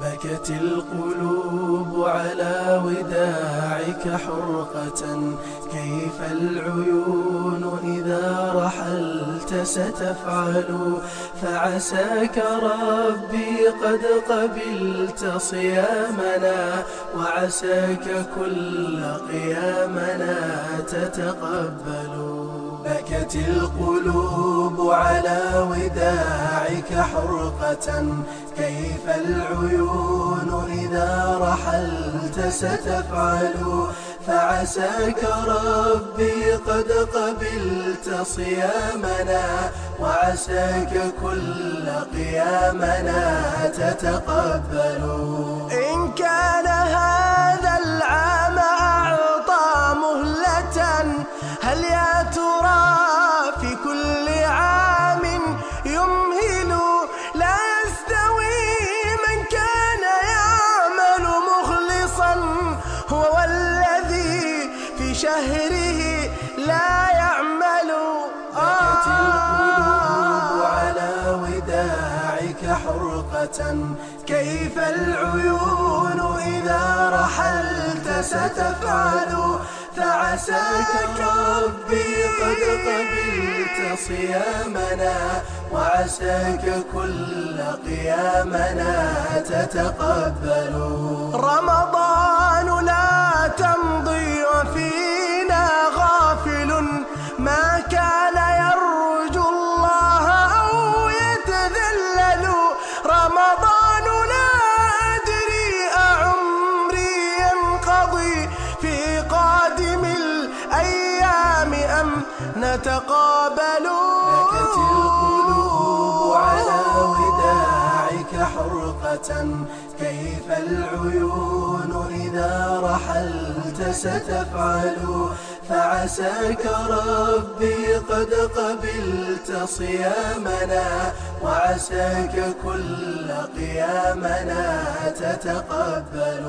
بكت القلوب على وداعك حرقة، كيف العيون إذا رحلت ستفعل؟ فعساك ربي قد قبلت صيامنا، وعساك كل قيامنا تتقبل. بكت القلوب على وداعك حرقة، كيف العيون إذا رحلت ستفعل؟ فعساك ربي قد قبلت صيامنا، وعساك كل قيامنا تتقبل. إن كان هذا العام أعطى مهلة، هل يا ترى في كل عام يمهل؟ لا يستوي من كان يعمل مخلصا هو والذي في شهره لا يعمل. بكت القلوب على وداعك حرقة، كيف العيون إذا رحلت ستفعل؟ فعساك ربي قد قبلت صيامنا، وعساك كل قيامنا تتقبل. رمضان لا تمضي وفينا غافل، ما كان يرجو الله أو يتذلل. رمضان لا أدري أعمري ينقضي في قادم الأيام أم نتقابل. بكت القلوب على وداعك حرقة، كيف العيون إذا رحلت ستفعل؟ فعساك ربي قد قبلت صيامنا، وعساك كل قيامنا تتقبل.